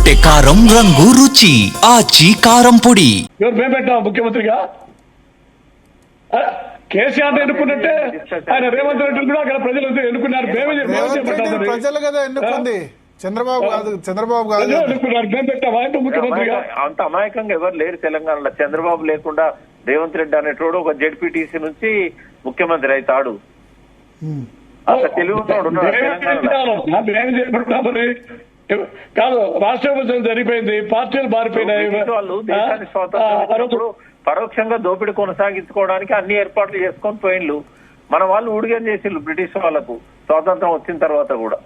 కొట్టే కారం రంగు రుచి ఆచి కారం పొడి. ఎవరు మేము పెట్టాం ముఖ్యమంత్రిగా? కేసీఆర్ ఎన్నుకున్నట్టే ఆయన రేవంత్ రెడ్డి కూడా అక్కడ ప్రజలు ఎన్నుకున్నారు. ప్రజలు కదా ఎన్నుకుంది, చంద్రబాబు కాదు. చంద్రబాబు కాదు ఎన్నుకున్నారు, మేము పెట్టాం ఆయన ముఖ్యమంత్రిగా. అంత అమాయకంగా ఎవరు లేరు తెలంగాణలో. చంద్రబాబు లేకుండా రేవంత్ రెడ్డి అనేటోడు ఒక జెడ్పీటీసీ నుంచి ముఖ్యమంత్రి అవుతాడు. అంత తెలివి కాదు. రాష్ట్ర విభజన జరిగిపోయింది, పార్టీలు మారిపోయినాయి. వాళ్ళు దేశాన్ని స్వాతంత్రం పరోక్షంగా దోపిడీ కొనసాగించుకోవడానికి అన్ని ఏర్పాట్లు చేసుకొని పోయిండ్లు. మన వాళ్ళు ఊడిగం చేసిండ్రు బ్రిటిష్ వాళ్లకు స్వాతంత్రం వచ్చిన తర్వాత కూడా.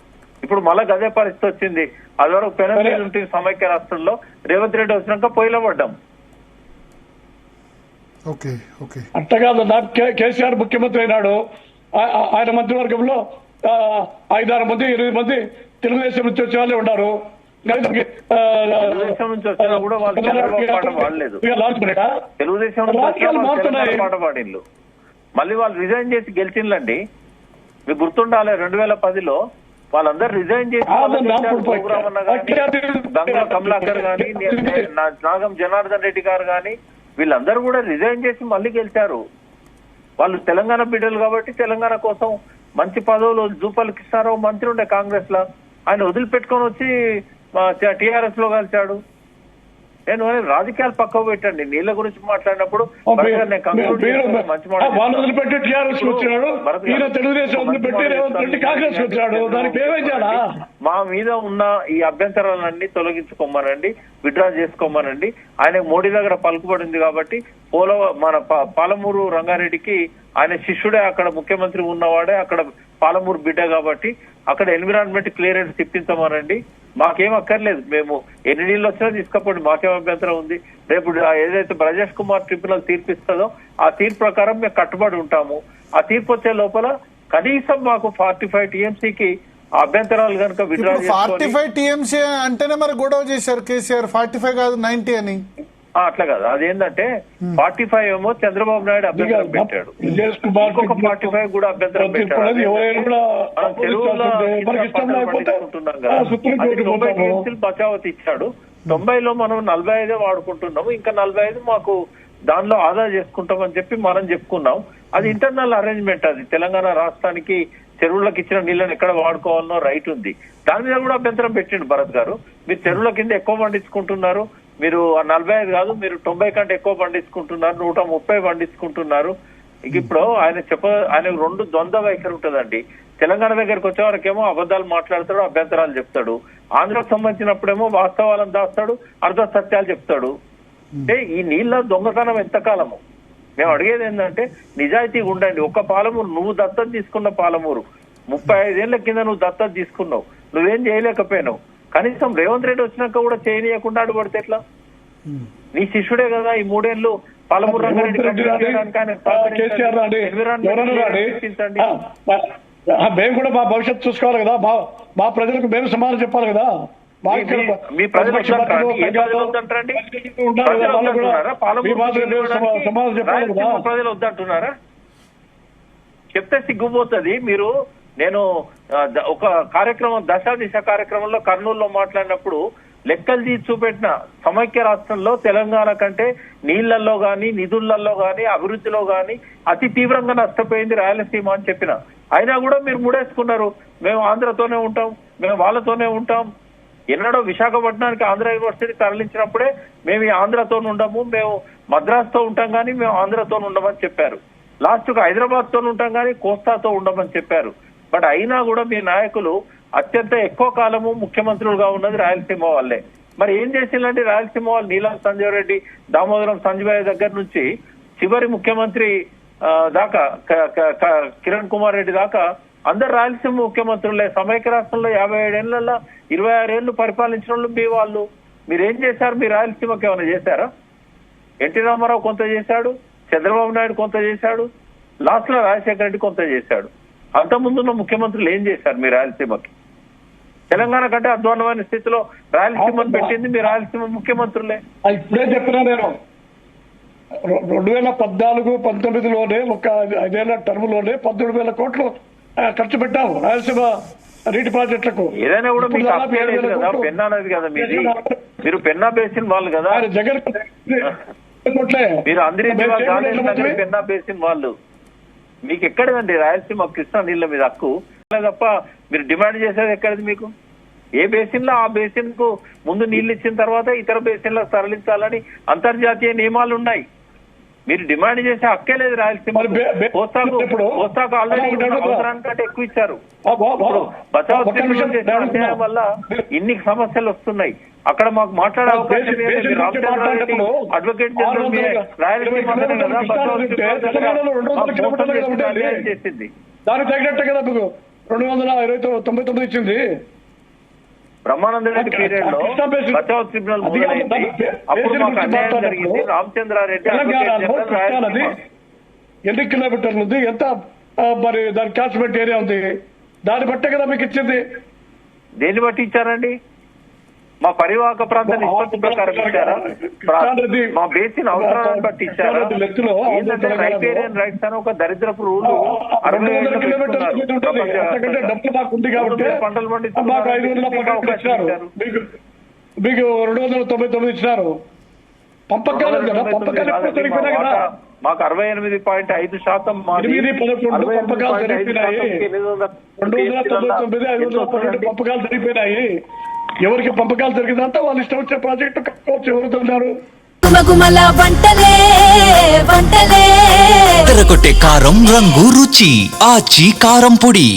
ఇప్పుడు మళ్ళా గదే పరిస్థితి వచ్చింది. అది వరకు పెనల్ ఉంటుంది సమైక్య రాష్ట్రంలో. రేవంత్ రెడ్డి వచ్చినాక పొయ్యిలో పడ్డాం. అంత కాదు, కేసీఆర్ ముఖ్యమంత్రి అయినాడు. ఆయన మంత్రివర్గంలో 5-6 మంది 8 మంది తెలుగుదేశం నుంచి వచ్చే వాళ్ళే ఉన్నారు. తెలుగుదేశం నుంచి వచ్చినా కూడా వాళ్ళు చంద్రబాబు పాట పాడలేదు. తెలుగుదేశం పాట పాడిన్లు. మళ్ళీ వాళ్ళు రిజైన్ చేసి గెలిచిండ్లండి. మీకు గుర్తుండాలి 2010లో వాళ్ళందరూ రిజైన్ చేసి ప్రోగ్రామ్ అన్న కానీ, గంగుల కమలాకర్ గాని, నాగం జనార్దన్ రెడ్డి గారు గాని వీళ్ళందరూ కూడా రిజైన్ చేసి మళ్ళీ గెలిచారు. వాళ్ళు తెలంగాణ బిడ్డలు కాబట్టి తెలంగాణ కోసం మంచి పదవులు. జూపల్ కృష్ణారావు మంత్రి ఉండే కాంగ్రెస్ లో, ఆయన వదిలిపెట్టుకొని వచ్చి టీఆర్ఎస్ లో కలిశాడు. నేను రాజకీయాలు పక్కకు పెట్టండి. నీళ్ళ గురించి మాట్లాడినప్పుడు మా మీద ఉన్న ఈ అభ్యంతరాలన్నీ తొలగించుకోమనండి, విత్డ్రా చేసుకోమనండి. ఆయన మోడీ దగ్గర పలుకుబడింది కాబట్టి మన పాలమూరు రంగారెడ్డికి ఆయన శిష్యుడే, అక్కడ ముఖ్యమంత్రి ఉన్నవాడే, అక్కడ పాలమూరు బిడ్డ కాబట్టి అక్కడ ఎన్విరాన్మెంట్ క్లియరెన్స్ ఇప్పించమనండి. మాకేం అక్కర్లేదు. మేము ఎన్ని నీళ్ళు వచ్చినా తీసుకపోండి, మాకేం అభ్యంతరం ఉంది. రేపు ఏదైతే బ్రజేష్ కుమార్ ట్రిబ్యునల్ తీర్పిస్తుందో ఆ తీర్పు ప్రకారం మేము కట్టుబడి ఉంటాము. ఆ తీర్పు వచ్చే లోపల కనీసం మాకు 45 టీఎంసీకి అభ్యంతరాలు కనుక విత్డ్రా 45 టీఎంసీ అంటేనే మరి గొడవ చేశారు కేసీఆర్. 45 కాదు 90 అని. అట్లా కాదు, అదేంటంటే 45 ఏమో చంద్రబాబు నాయుడు అభ్యంతరం పెట్టాడు, ఇంకొక 45 కూడా అభ్యంతరం పెట్టాడు. బచావత్ ఇచ్చాడు. 90లో మనం 45 వాడుకుంటున్నాము, ఇంకా 45 మాకు దానిలో ఆదా చేసుకుంటామని చెప్పి మనం చెప్పుకున్నాం. అది ఇంటర్నల్ అరేంజ్మెంట్. అది తెలంగాణ రాష్ట్రానికి చెరువులకు ఇచ్చిన నీళ్ళని ఎక్కడ వాడుకోవాలనో రైట్ ఉంది. దాని మీద కూడా అభ్యంతరం పెట్టిండు భరత్ గారు. మీరు చెరువుల కింద ఎక్కువ పండించుకుంటున్నారు, మీరు 45 కాదు మీరు 90 కంటే ఎక్కువ పండించుకుంటున్నారు, 130 పండించుకుంటున్నారు. ఇప్పుడు ఆయన ఆయన 2 ద్వంద్వ వైఖరి ఉంటుందండి. తెలంగాణ దగ్గరకు వచ్చే వరకేమో అబద్ధాలు మాట్లాడతాడు, అభ్యంతరాలు చెప్తాడు. ఆంధ్రకు సంబంధించినప్పుడేమో వాస్తవాలను దాస్తాడు, అర్ధ సత్యాలు చెప్తాడు. అంటే ఈ నీళ్ళ దొంగతనం ఎంతకాలము? మేము అడిగేది ఏంటంటే నిజాయితీగా ఉండండి. ఒక్క పాలమూరు, నువ్వు దత్తత తీసుకున్న పాలమూరు 35 ఏళ్ల కింద నువ్వు దత్తత తీసుకున్నావు, నువ్వేం చేయలేకపోయినావు. కనీసం రేవంత్ రెడ్డి వచ్చినాక కూడా చేయనీయకుండా అడ్డుపడితే ఎట్లా? నీ శిష్యుడే కదా ఈ 3 ఏళ్లు పాలమూరు రంగారెడ్డి. మేము కూడా మా భవిష్యత్తు చూసుకోవాలి కదా, మా ప్రజలకు మేము సమాధానం చెప్పాలి కదా. మీ ప్రజలు వద్దంటున్నారా? చెప్తే సిగ్గుపోతుంది. మీరు నేను ఒక కార్యక్రమం దశ దిశ కార్యక్రమంలో కర్నూలులో మాట్లాడినప్పుడు లెక్కలు తీసి చూపెట్టిన సమైక్య రాష్ట్రంలో తెలంగాణ కంటే నీళ్లలో గాని, నిధులలో గాని, అభివృద్ధిలో గాని అతి తీవ్రంగా నష్టపోయింది రాయలసీమ అని చెప్పిన. అయినా కూడా మీరు ముడేసుకున్నారు. మేము ఆంధ్రతోనే ఉంటాం, మేము వాళ్ళతోనే ఉంటాం. ఎన్నడో విశాఖపట్నానికి ఆంధ్ర యూనివర్సిటీ తరలించినప్పుడే మేము ఈ ఆంధ్రతో ఉండము, మేము మద్రాసుతో ఉంటాం కానీ మేము ఆంధ్రతో ఉండమని చెప్పారు. లాస్ట్ కు హైదరాబాద్ తో ఉంటాం కానీ కోస్తాతో ఉండమని చెప్పారు. బట్ అయినా కూడా మీ నాయకులు అత్యంత ఎక్కువ కాలము ముఖ్యమంత్రులుగా ఉన్నది రాయలసీమ వాళ్ళే. మరి ఏం చేసిందంటే రాయలసీమ వాళ్ళు నీలం సంజయ్ రెడ్డి, దామోదరం సంజయ్ దగ్గర నుంచి చివరి ముఖ్యమంత్రి దాకా కిరణ్ కుమార్ రెడ్డి దాకా అందరు రాయలసీమ ముఖ్యమంత్రులే. సమైక్య రాష్ట్రంలో 57 ఏళ్లలో 26 ఏళ్లు పరిపాలించిన వాళ్ళు మీ వాళ్ళు. మీరేం చేశారు? మీ రాయలసీమకి ఏమైనా చేశారా? ఎన్టీ రామారావు కొంత చేశాడు, చంద్రబాబు నాయుడు కొంత చేశాడు, లాస్ట్ లో రాజశేఖర రెడ్డి కొంత చేశాడు. అంతకుముందున్న ముఖ్యమంత్రులు ఏం చేశారు మీ రాయలసీమకి? తెలంగాణ కంటే అధ్వానమైన స్థితిలో రాయలసీమను పెట్టింది మీ రాయలసీమ ముఖ్యమంత్రులే. ఇప్పుడే చెప్పినా నేను 2014-19లోనే ఒక 5 ఏళ్ల టర్మ్ లోనే 17,000 కోట్లు ఖర్చు పెట్టాము రాయలసీమ నీటి ప్రాజెక్టులకు. ఏదైనా కూడా మీకు ఇప్పుడు దాదాపు అప్పే లేదు 7,000 కదా, కోట్లు. పెన్నా నది కదా మీది, మీరు పెన్నా బేసిన్ వాళ్ళు కదా, ఆయన జగన్ కోట్లే. మీరు అందరి మేము చేయలేదు దగ్గర పెన్నా బేసిన్ వాళ్ళు. మీకు ఎక్కడదండి రాయలసీమ కృష్ణా నీళ్ళ మీద హక్కు తప్ప మీరు డిమాండ్ చేసేది ఎక్కడది మీకు? ఏ బేసిన్ లో ఆ బేసిన్ కు ముందు నీళ్లు ఇచ్చిన తర్వాత ఇతర బేసిన్లకు తరలించాలని అంతర్జాతీయ నియమాలు ఉన్నాయి. మీరు డిమాండ్ చేసే హక్కే లేదు రాయలసీమ. కోస్తాకు ఆల్రెడీ అవసరానికంటే ఎక్కువ ఇచ్చారు. బచావ్ ట్రిబ్యునల్ చేసిన అన్యాయం వల్ల ఇన్ని సమస్యలు వస్తున్నాయి. అక్కడ మాకు మాట్లాడే అవకాశం లేదు. రామచంద్రారెడ్డి అడ్వకేట్ జనరల్ రాయలసీమ కదా బచావ్ ట్రిబ్యునల్ చేసింది. దానికి తగినట్టే కదా మీకు 299 ఇచ్చింది. బ్రహ్మానంద రెడ్డి పీరియడ్ లో బచావ్ ట్రిబ్యునల్ మొదలైంది. అప్పుడు మాకు అన్యాయం జరిగింది. రామచంద్రారెడ్డి ఎన్ని కిలోమీటర్లు ఉంది, ఎంత మరి దాని క్యాచ్మెంట్ ఏరియా ఉంది, దాన్ని బట్టే కదా మీకు ఇచ్చింది. దేన్ని బట్టి ఇచ్చారండి? మా పరివాహక ప్రాంత నిష్పత్తి ప్రకారం ఇచ్చారా? మా బేసిన్ అవసరాలను బట్టి ఇచ్చారా? ఏంటంటే రైపేరియన్ రైట్స్ అని ఒక దరిద్రపు రూలు 60 ఏళ్ళు పంటలు పండిస్తున్నారు. మీకు 299 ఇచ్చినారు. పంపకాలు కదా, పంపకాలు ఎప్పుడు జరిగిపోయినా కదా. మాకు 68.5% పంపకాలు జరిగిపోయినాయి. 299 పంపకాలు జరిగిపోయినాయి. ఎవరికి పంపకాలు జరిగిందంటే వాళ్ళు ఇష్టం వచ్చే ప్రాజెక్టు కట్టుకోవచ్చు. ఎవరుతున్నారు తెరకొట్టే కారం రంగు రుచి ఆచి కారం పొడి.